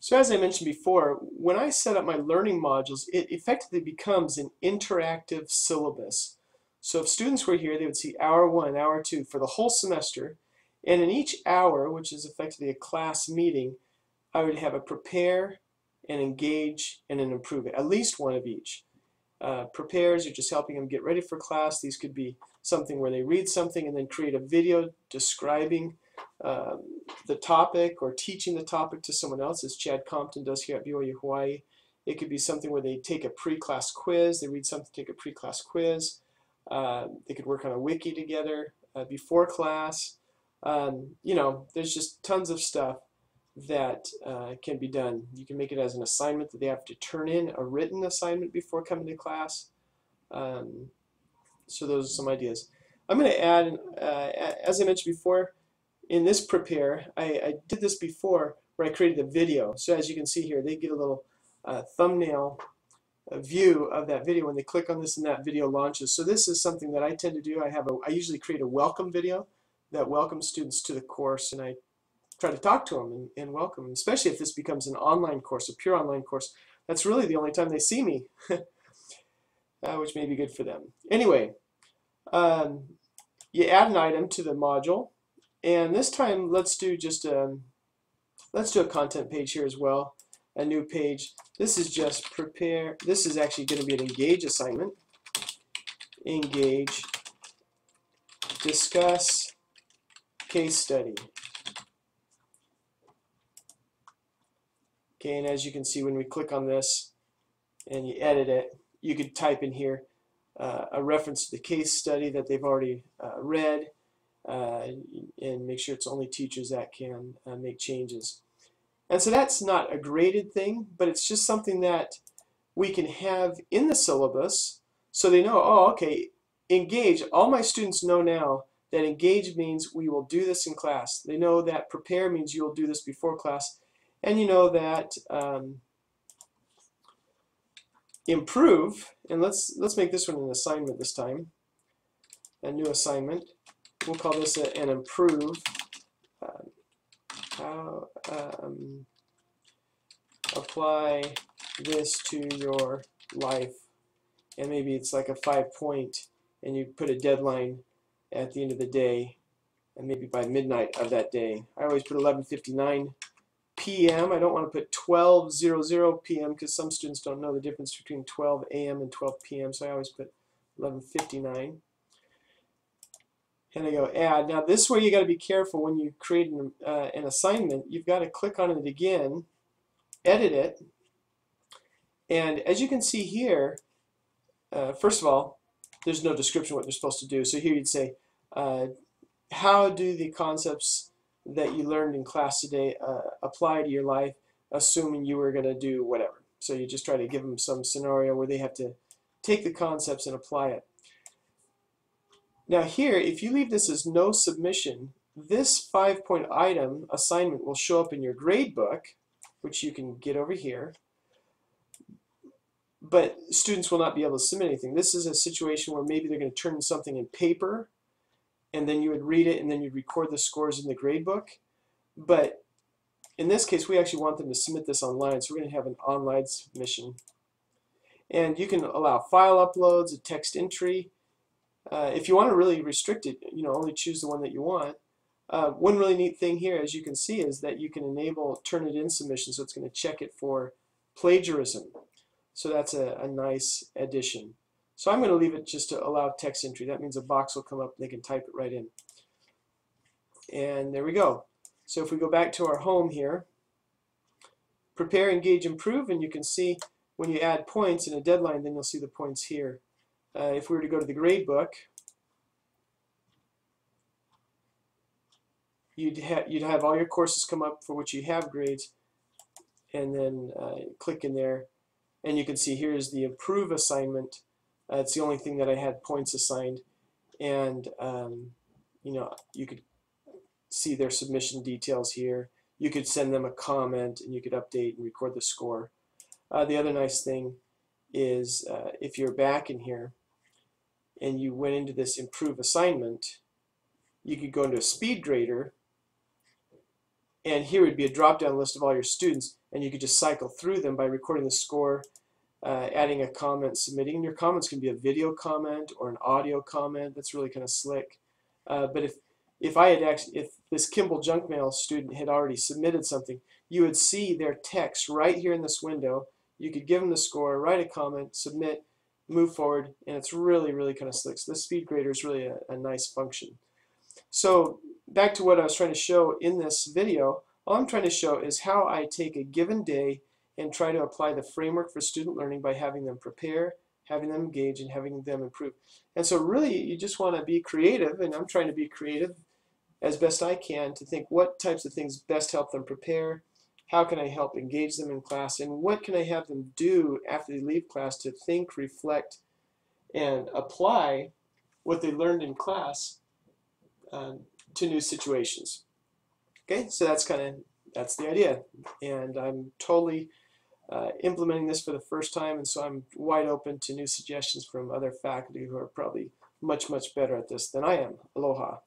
So as I mentioned before, when I set up my learning modules, it effectively becomes an interactive syllabus. So if students were here, they would see hour 1, hour 2 for the whole semester. And in each hour, which is effectively a class meeting, I would have a prepare, an engage, and an improve, at least one of each. Prepares are just helping them get ready for class. These could be something where they read something and then create a video describing the topic or teaching the topic to someone else, as Chad Compton does here at BYU Hawaii. It could be something where they take a pre-class quiz, they read something, take a pre-class quiz. They could work on a wiki together before class. You know, there's just tons of stuff that can be done. You can make it as an assignment that they have to turn in, a written assignment before coming to class. So those are some ideas. I'm going to add, as I mentioned before, in this prepare, I did this before where I created a video. So as you can see here, they get a little thumbnail view of that video when they click on this and that video launches. So this is something that I tend to do. I usually create a welcome video that welcomes students to the course, and I try to talk to them and welcome them, especially if this becomes an online course, a pure online course. That's really the only time they see me, which may be good for them. Anyway, you add an item to the module, and this time let's do a content page here as well, a new page. This is just prepare. This is actually going to be an engage assignment. Engage, discuss, case study. Okay, and as you can see, when we click on this and you edit it, you could type in here a reference to the case study that they've already read, and make sure it's only teachers that can make changes. And so that's not a graded thing, but it's just something that we can have in the syllabus so they know, oh, okay, engage. All my students know now that engage means we will do this in class. They know that prepare means you'll do this before class. And you know that improve, and let's make this one an assignment this time, a new assignment. We'll call this an improve. How apply this to your life, and maybe it's like a 5-point, and you put a deadline at the end of the day, and maybe by midnight of that day. I always put 11:59 p.m. I don't want to put 12:00 p.m. because some students don't know the difference between 12 a.m. and 12 p.m. So I always put 11:59. And I go add. Now this way you got to be careful when you create an assignment. You've got to click on it again, edit it, and as you can see here, first of all, there's no description of what they're supposed to do. So here you'd say, how do the concepts that you learned in class today apply to your life, assuming you were going to do whatever. So you just try to give them some scenario where they have to take the concepts and apply it. Now here, if you leave this as no submission, this 5-point item assignment will show up in your grade book, which you can get over here, but students will not be able to submit anything. This is a situation where maybe they're going to turn in something in paper, and then you would read it, and then you'd record the scores in the grade book. But in this case, we actually want them to submit this online, so we're going to have an online submission. And you can allow file uploads, a text entry. If you want to really restrict it, you know, only choose the one that you want. One really neat thing here, as you can see, is that you can enable Turnitin submission, so it's going to check it for plagiarism. So that's a nice addition. So I'm going to leave it just to allow text entry. That means a box will come up and they can type it right in. And there we go. So if we go back to our home here, prepare, engage, improve, and you can see when you add points in a deadline, then you'll see the points here. If we were to go to the grade book, you'd have all your courses come up for which you have grades, and then click in there, and you can see here's the improve assignment. It's the only thing that I had points assigned, and you know, you could see their submission details here. You could send them a comment, and you could update and record the score. The other nice thing is if you're back in here and you went into this improve assignment, you could go into a speed grader, And here would be a drop-down list of all your students, and you could just cycle through them by recording the score, adding a comment, submitting. And your comments can be a video comment or an audio comment. That's really kind of slick. But if this Kimball junk mail student had already submitted something, you would see their text right here in this window. You could give them the score, write a comment, submit, move forward, and it's really, really kind of slick. So the speed grader is really a nice function. So back to what I was trying to show in this video, all I'm trying to show is how I take a given day and try to apply the framework for student learning by having them prepare, having them engage, and having them improve. And so really you just want to be creative, and I'm trying to be creative as best I can to think what types of things best help them prepare, how can I help engage them in class, and what can I have them do after they leave class to think, reflect, and apply what they learned in class to new situations. Okay, so that's the idea, and I'm totally implementing this for the first time, and so I'm wide open to new suggestions from other faculty who are probably much, much better at this than I am. Aloha.